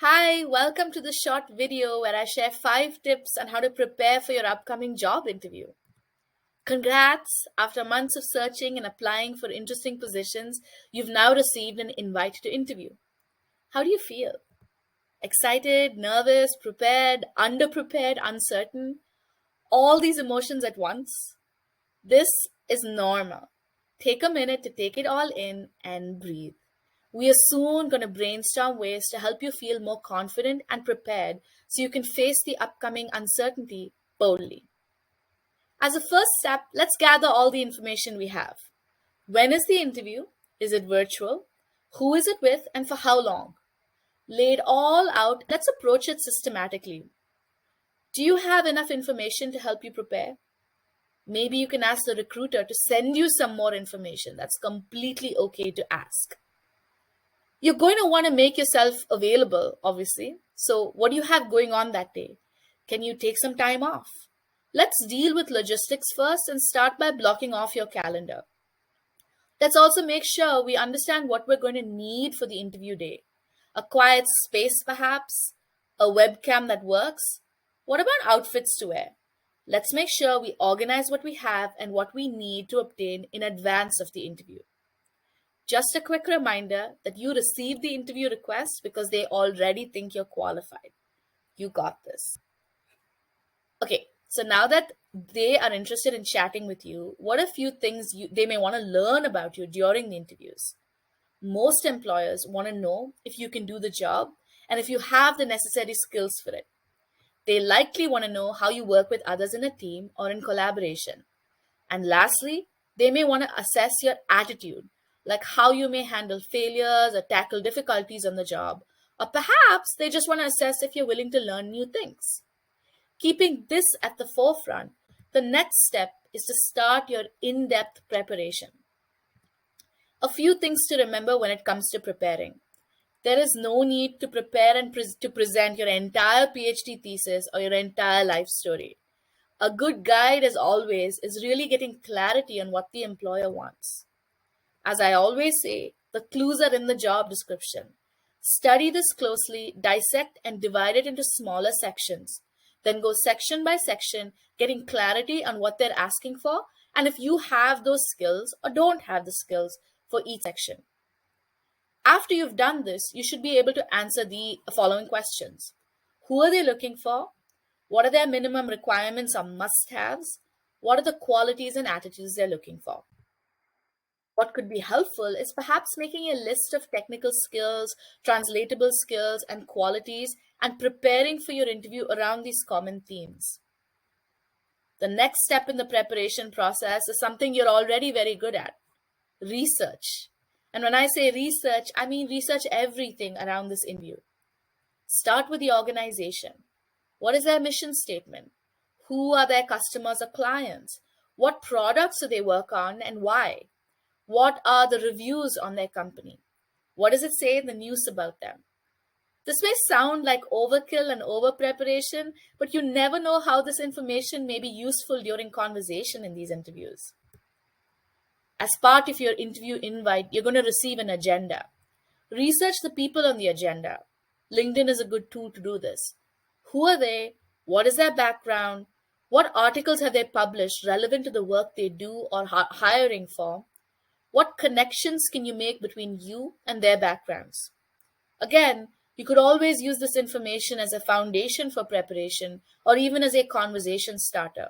Hi, welcome to the short video where I share 5 tips on how to prepare for your upcoming job interview. Congrats! After months of searching and applying for interesting positions, you've now received an invite to interview. How do you feel? Excited, nervous, prepared, underprepared, uncertain? All these emotions at once? This is normal. Take a minute to take it all in and breathe. We are soon going to brainstorm ways to help you feel more confident and prepared so you can face the upcoming uncertainty boldly. As a first step, let's gather all the information we have. When is the interview? Is it virtual? Who is it with and for how long? Lay it all out. Let's approach it systematically. Do you have enough information to help you prepare? Maybe you can ask the recruiter to send you some more information. That's completely okay to ask. You're going to want to make yourself available, obviously. So, what do you have going on that day? Can you take some time off? Let's deal with logistics first and start by blocking off your calendar. Let's also make sure we understand what we're going to need for the interview day. A quiet space, perhaps? A webcam that works? What about outfits to wear? Let's make sure we organize what we have and what we need to obtain in advance of the interview. Just a quick reminder that you received the interview request because they already think you're qualified. You got this. Okay, so now that they are interested in chatting with you, what are a few things they may want to learn about you during the interviews? Most employers want to know if you can do the job and if you have the necessary skills for it. They likely want to know how you work with others in a team or in collaboration. And lastly, they may want to assess your attitude, like how you may handle failures or tackle difficulties on the job. Or perhaps they just want to assess if you're willing to learn new things. Keeping this at the forefront, the next step is to start your in depth preparation. A few things to remember when it comes to preparing. There is no need to prepare and to present your entire PhD thesis or your entire life story. A good guide, as always, is really getting clarity on what the employer wants. As I always say, the clues are in the job description. Study this closely, dissect and divide it into smaller sections. Then go section by section, getting clarity on what they're asking for and if you have those skills or don't have the skills for each section. After you've done this, you should be able to answer the following questions. Who are they looking for? What are their minimum requirements or must-haves? What are the qualities and attitudes they're looking for? What could be helpful is perhaps making a list of technical skills, translatable skills, and qualities and preparing for your interview around these common themes. The next step in the preparation process is something you're already very good at: research. And when I say research, I mean research everything around this interview. Start with the organization. What is their mission statement? Who are their customers or clients? What products do they work on and why? What are the reviews on their company? What does it say in the news about them? This may sound like overkill and over preparation, but you never know how this information may be useful during conversation in these interviews. As part of your interview invite, you're going to receive an agenda. Research the people on the agenda. LinkedIn is a good tool to do this. Who are they? What is their background? What articles have they published relevant to the work they do or hiring for? What connections can you make between you and their backgrounds? Again, you could always use this information as a foundation for preparation or even as a conversation starter.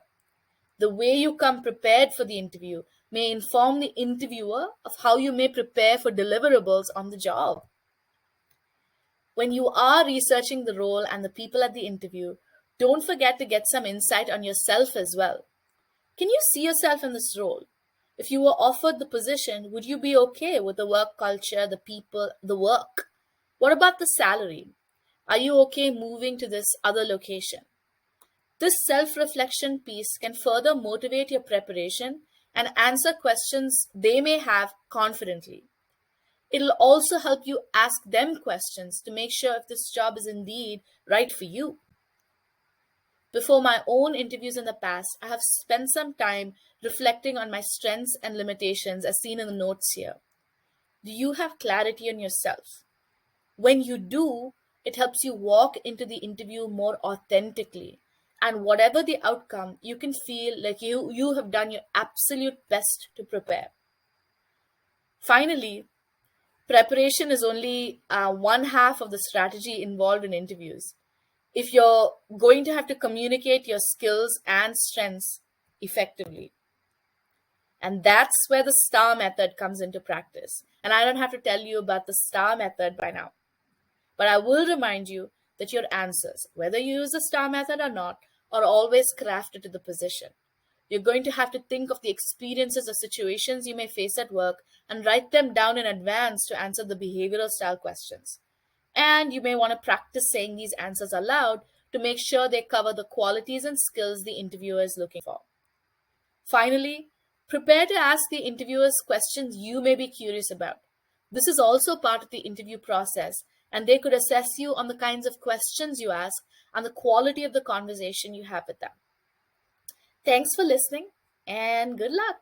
The way you come prepared for the interview may inform the interviewer of how you may prepare for deliverables on the job. When you are researching the role and the people at the interview, don't forget to get some insight on yourself as well. Can you see yourself in this role? If you were offered the position, would you be okay with the work culture, the people, the work? What about the salary? Are you okay moving to this other location? This self-reflection piece can further motivate your preparation and answer questions they may have confidently. It'll also help you ask them questions to make sure if this job is indeed right for you. Before my own interviews in the past, I have spent some time reflecting on my strengths and limitations as seen in the notes here. Do you have clarity on yourself? When you do, It helps you walk into the interview more authentically. And whatever the outcome, you can feel like you have done your absolute best to prepare. Finally, preparation is only one half of the strategy involved in interviews. If you're going to have to communicate your skills and strengths effectively. And that's where the STAR method comes into practice. And I don't have to tell you about the STAR method by now. But I will remind you that your answers, whether you use the STAR method or not, are always crafted to the position. You're going to have to think of the experiences or situations you may face at work and write them down in advance to answer the behavioral style questions. And you may want to practice saying these answers aloud to make sure they cover the qualities and skills the interviewer is looking for. Finally, prepare to ask the interviewers questions you may be curious about. This is also part of the interview process, and they could assess you on the kinds of questions you ask and the quality of the conversation you have with them. Thanks for listening, and good luck.